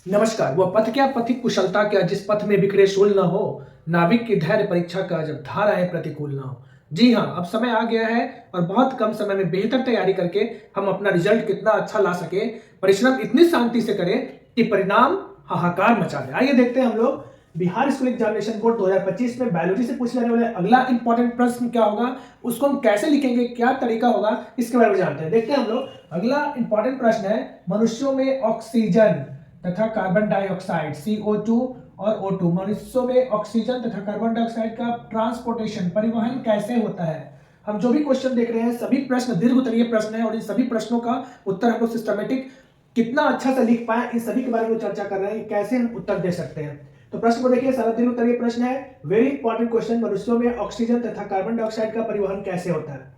नमस्कार। वह पथ क्या, पथिक कुशलता क्या, जिस पथ में बिखरे शूल न हो, नाविक की धैर्य परीक्षा का जब धाराएं प्रतिकूल न हो। जी हाँ, अब समय आ गया है और बहुत कम समय में बेहतर तैयारी करके हम अपना रिजल्ट कितना अच्छा ला सके, परिश्रम इतनी शांति से करें कि परिणाम हाहाकार मचा दे। आइए देखते हैं हम लोग बिहार स्कूल एग्जामिनेशन बोर्ड 2025 में बायोलॉजी से पूछने जाने वाले अगला इंपॉर्टेंट प्रश्न क्या होगा, उसको हम कैसे लिखेंगे, क्या तरीका होगा, इसके बारे में जानते हैं। देखते हैं हम लोग। अगला इंपॉर्टेंट प्रश्न है, मनुष्यों में ऑक्सीजन तथा कार्बन डाइऑक्साइड CO2 और O2, मनुष्यों में ऑक्सीजन तथा कार्बन डाइऑक्साइड का ट्रांसपोर्टेशन परिवहन कैसे होता है। हम जो भी क्वेश्चन देख रहे हैं सभी प्रश्न दीर्घ उत्तरीय प्रश्न है और इन सभी प्रश्नों का उत्तर हम लोग सिस्टमेटिक कितना अच्छा से लिख पाए, इन सभी के बारे में चर्चा कर रहे हैं, कैसे हम उत्तर दे सकते हैं। तो प्रश्न को देखिए, सारा दीर्घ उत्तरीय प्रश्न है, वेरी इंपॉर्टेंट क्वेश्चन, मनुष्यों में ऑक्सीजन तथा कार्बन डाइऑक्साइड का परिवहन कैसे होता है।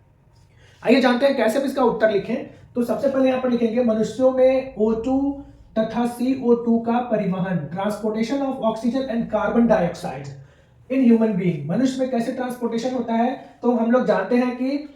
आइए जानते हैं कैसे हम इसका उत्तर लिखें। तो सबसे पहले यहां पर लिखेंगे, मनुष्यों में O2 तथा CO2 का परिवहन, transportation of oxygen and carbon dioxide in human being. मनुष्य में कैसे ट्रांसपोर्टेशन होता है, तो हम लोग जानते हैं कि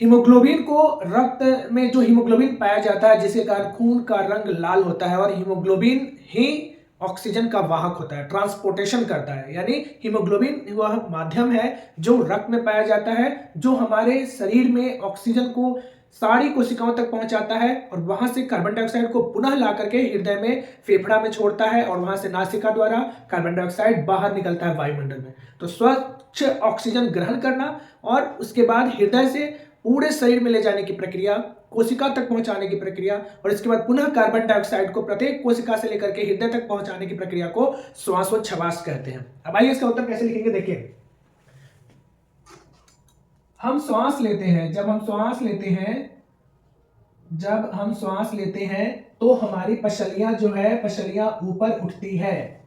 हीमोग्लोबिन को, रक्त में जो हीमोग्लोबिन पाया जाता है जिसके कारण खून का रंग लाल होता है, और हीमोग्लोबिन ही ऑक्सीजन का वाहक होता है, ट्रांसपोर्टेशन करता है। यानी हीमोग्लोबिन वह माध्यम है जो रक्त में पाया जाता है, जो हमारे शरीर में ऑक्सीजन को सारी कोशिकाओं तक पहुंचाता है और वहां से कार्बन डाइऑक्साइड को पुनः ला करके हृदय में, फेफड़ा में छोड़ता है, और वहां से नासिका द्वारा कार्बन डाइऑक्साइड बाहर निकलता है वायुमंडल में। तो स्वच्छ ऑक्सीजन ग्रहण करना और उसके बाद हृदय से पूरे शरीर में ले जाने की प्रक्रिया, कोशिका तक पहुंचाने की प्रक्रिया, और इसके बाद पुनः कार्बन डाइऑक्साइड को प्रत्येक कोशिका से लेकर के हृदय तक पहुंचाने की प्रक्रिया को श्वासोच्छवास कहते हैं। अब आइए इसका उत्तर कैसे लिखेंगे। देखिए, हम श्वास लेते हैं, जब हम श्वास लेते हैं तो हमारी पसलियां जो है, पसलियां ऊपर उठती है।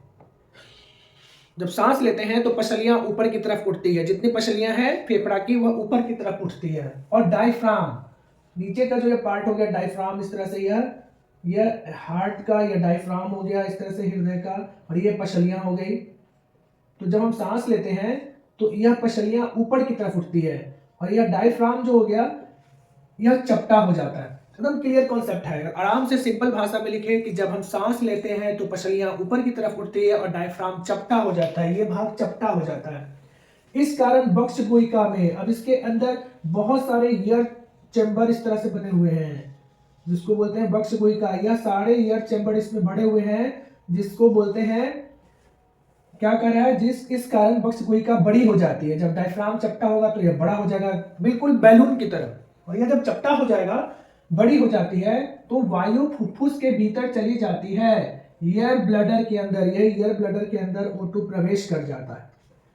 जब सांस लेते हैं तो पसलियां ऊपर की तरफ उठती है, जितनी पसलियां हैं फेफड़ा की वह ऊपर की तरफ उठती है। और डायफ्राम, नीचे का जो ये पार्ट हो गया डायफ्राम, इस तरह से यह हार्ट का, यह डायफ्राम हो गया, इस तरह से हृदय का, और ये पसलियां हो गई। तो जब हम सांस लेते हैं तो यह पसलियां ऊपर की तरफ उठती है, और यह डायफ्राम जो हो गया यह चपटा हो जाता है। एकदम क्लियर कॉन्सेप्ट है। आराम से सिंपल भाषा में लिखे कि जब हम सांस लेते हैं तो पसलियां ऊपर की तरफ उठती है और डायफ्राम चपटा हो जाता है, ये भाग चपटा हो जाता है। इस कारण बक्ष गुहिका में, अब इसके अंदर बहुत सारे ईयर चैम्बर इस तरह से बने हुए हैं, जिसको बोलते हैं बक्ष गुहिका। यह सारे ईयर चैम्बर इसमें बने हुए हैं, जिसको बोलते हैं, क्या कर रहा है, इस कारण बक्ष गुहिका बड़ी हो जाती है। जब डायफ्राम चपटा होगा तो यह बड़ा हो जाएगा, बिल्कुल बैलून की तरह। और यह जब चपटा हो जाएगा, बड़ी हो जाती है, तो वायु फुफ्फुस के भीतर चली जाती है, एयर ब्लैडर के अंदर। यह एयर ब्लैडर के अंदर O2 प्रवेश कर जाता है।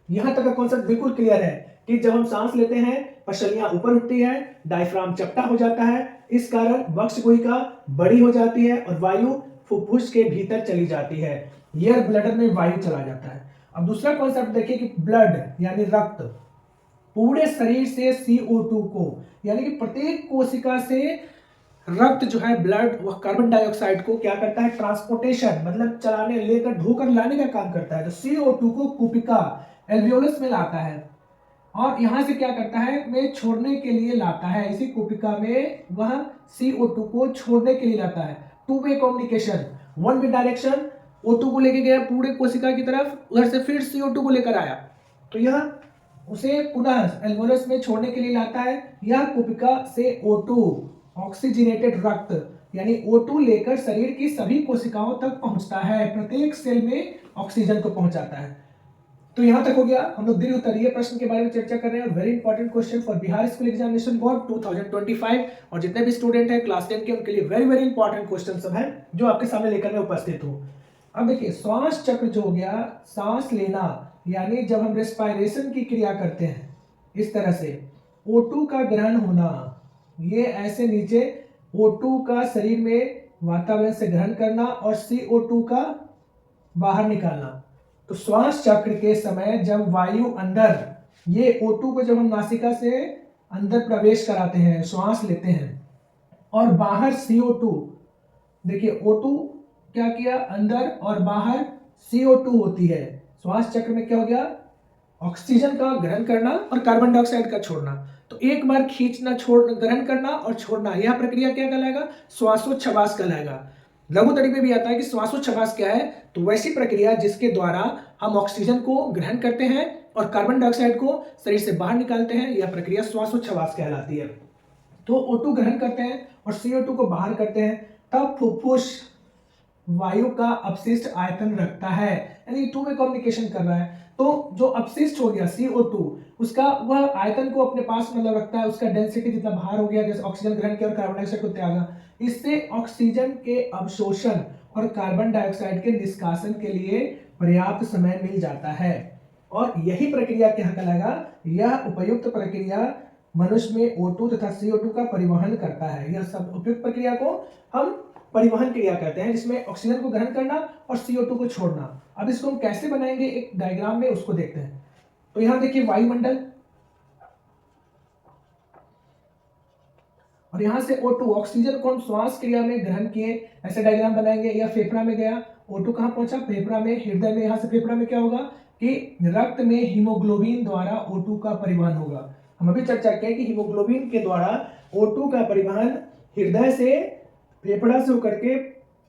यहां तक का कॉन्सेप्ट बिल्कुल क्लियर है कि जब हम सांस लेते हैं पसलियां ऊपर उठती है, डायफ्राम चपटा हो जाता है, इस कारण बक्ष गुहिका बड़ी हो जाती है और वायु फुफ्फुस के भीतर चली जाती है, एयर ब्लैडर में वायु चला जाता है। अब दूसरा कॉन्सेप्ट देखिए कि ब्लड यानी रक्त, पूरे शरीर से CO2 को, यानी कि प्रत्येक कोशिका से रक्त जो है, ब्लड, वह कार्बन डाइऑक्साइड को क्या करता है, ट्रांसपोर्टेशन, मतलब चलाने, लेकर, ढोकर लाने का काम करता है। तो CO2 को कुपिका, एल्वियोलस में लाता है, और यहां से क्या करता है, में छोड़ने के लिए लाता है। इसी कुपिका में वह CO2 को छोड़ने के लिए लाता है। Two way communication, one way direction, O2 को लेके गया पूरे कोशिका की तरफ, उधर से फिर CO2 को लेकर आया, तो यह उसे पुनः एल्वोलस में छोड़ने के लिए लाता है। यह कुपिका से O2, ऑक्सीजनेटेड रक्त यानी O2 लेकर शरीर की सभी कोशिकाओं तक पहुंचता है, प्रत्येक सेल में ऑक्सीजन को पहुंचाता है। तो यहां तक हो गया। हम लोग दीर्घ उत्तरीय प्रश्न के बारे में चर्चा कर रहे हैं। Very important question for Bihar school examination board 2025, और जितने भी स्टूडेंट हैं क्लास 10 के, उनके लिए वेरी वेरी इंपॉर्टेंट क्वेश्चन सब है जो आपके सामने लेकर मैं उपस्थित हूँ। अब देखिए, श्वास चक्र जो हो गया, सांस लेना, यानी जब हम रेस्पायरेशन की क्रिया करते हैं, इस तरह से O2 का ग्रहण होना, ये ऐसे नीचे O2 का शरीर में वातावरण से ग्रहण करना और CO2 का बाहर निकालना। तो श्वास चक्र के समय जब वायु अंदर, ये O2 को जब हम नासिका से अंदर प्रवेश कराते हैं, श्वास लेते हैं, और बाहर CO2, देखिए O2 क्या किया, अंदर, और बाहर CO2 होती है। श्वास चक्र में क्या हो गया, ऑक्सीजन का ग्रहण करना और कार्बन डाइऑक्साइड का छोड़ना। तो एक बार खींचना, ग्रहण करना और छोड़ना, यह प्रक्रिया क्या कहलाएगा, श्वासोच्छवास कहलाएगा। लघुतड़ी में भी आता है कि श्वासोच्छ्वास क्या है, तो वैसी प्रक्रिया जिसके द्वारा हम ऑक्सीजन को ग्रहण करते हैं और कार्बन डाइऑक्साइड को शरीर से बाहर निकालते हैं, यह प्रक्रिया श्वासोच्छ्वास कहलाती है। तो O2 ग्रहण करते हैं और CO2 को बाहर करते हैं, तब फुफ्फुस वायु का अपशिष्ट आयतन रखता है, यानी 2 में कम्युनिकेशन कर रहा है। तो जो अपशिष्ट हो गया CO2, उसका वह आयतन को अपने पास मतलब रखता है, उसका डेंसिटी जितना बाहर हो गया, जैसे ऑक्सीजन ग्रहण किया और कार्बन डाइऑक्साइड को त्यागा, इससे ऑक्सीजन के अवशोषण और कार्बन डाइऑक्साइड के निष्कासन के लिए पर्याप्त समय मिल जाता है। और यही प्रक्रिया क्या कहलाएगा, यह उपयुक्त प्रक्रिया मनुष्य में O2 तथा CO2 का परिवहन करता है। यह सब उपयुक्त प्रक्रिया को हम परिवहन क्रिया कहते हैं, जिसमें ऑक्सीजन को ग्रहण करना और CO2 को छोड़ना। अब इसको हम कैसे बनाएंगे एक डायग्राम में, उसको देखते हैं। तो यहां देखिए वायुमंडल, और यहां से O2 ऑक्सीजन को हम श्वास क्रिया में ग्रहण किए, ऐसे डायग्राम बनाएंगे। यह फेफड़ा में गया, O2 कहां पहुंचा, फेफड़ा में, हृदय में। यहां से फेफड़ा में क्या होगा कि रक्त में हीमोग्लोबिन द्वारा O2 का परिवहन होगा। हम अभी चर्चा किया कि हीमोग्लोबिन के द्वारा O2 का परिवहन हृदय से फेफड़ा से होकर के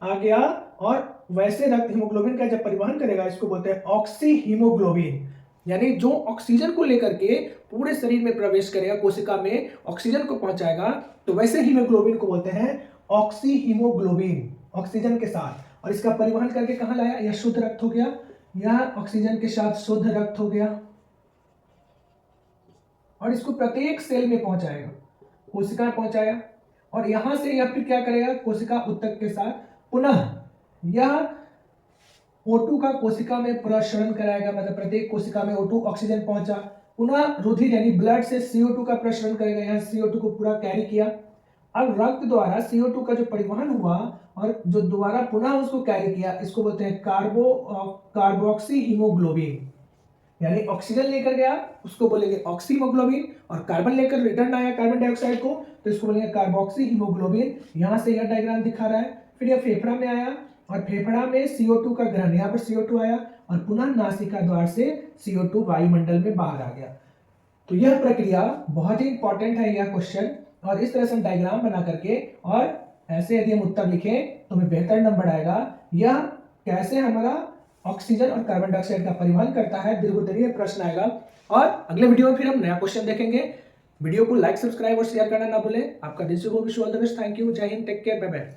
आ गया, और वैसे रक्त हीमोग्लोबिन का जब परिवहन करेगा, इसको बोलते हैं ऑक्सी हीमोग्लोबिन, यानी जो ऑक्सीजन को लेकर के पूरे शरीर में प्रवेश करेगा, कोशिका में ऑक्सीजन को पहुंचाएगा, तो वैसे हीमोग्लोबिन को बोलते हैं ऑक्सी हीमोग्लोबिन, ऑक्सीजन के साथ। और इसका परिवहन करके कहां लाया, यह शुद्ध रक्त हो गया, यह ऑक्सीजन के साथ शुद्ध रक्त हो गया, और इसको प्रत्येक सेल में पहुंचाएगा, कोशिका में पहुंचाया, और यहां से यह फिर क्या करेगा, कोशिका उत्तक के साथ पुनः यह O2 का कोशिका में प्रसरण कराएगा, मतलब प्रत्येक कोशिका में O2 ऑक्सीजन पहुंचा, पुनः रुधिर यानी ब्लड से CO2 का प्रसरण करेगा, यहाँ CO2 को पूरा कैरी किया। अब रक्त द्वारा CO2 का जो परिवहन हुआ और जो दोबारा पुनः उसको कैरी किया, इसको बोलते हैं कार्बोक्सी हीमोग्लोबिन, यानी ऑक्सीजन लेकर गया उसको बोलेंगे ऑक्सी हीमोग्लोबिन, और कार्बन लेकर रिटर्न आया कार्बन डाइऑक्साइड को, तो इसको बोलेंगे कार्बोक्सी हीमोग्लोबिन। यहां से यह डायग्राम दिखा रहा है। फिर यह फेफड़ा में आया और फेफड़ा में CO2 का ग्रहण, यहाँ पर CO2 आया और पुनः नासिका द्वार से CO2 वायुमंडल में बाहर आ गया। तो यह प्रक्रिया बहुत ही इंपॉर्टेंट है यह क्वेश्चन, और इस तरह से हम डायग्राम बना करके, और ऐसे यदि हम उत्तर लिखें तो हमें बेहतर नंबर आएगा। यह कैसे हमारा ऑक्सीजन और कार्बन डाइऑक्साइड का परिवहन करता है, दीर्घोत्तरीय प्रश्न आएगा। और अगले वीडियो में फिर हम नया क्वेश्चन देखेंगे। वीडियो को लाइक, सब्सक्राइब और शेयर करना ना भूलें। आपका दिल से बहुत wish all the best. Thank you, जय हिंद, टेक केयर, बाय बाय।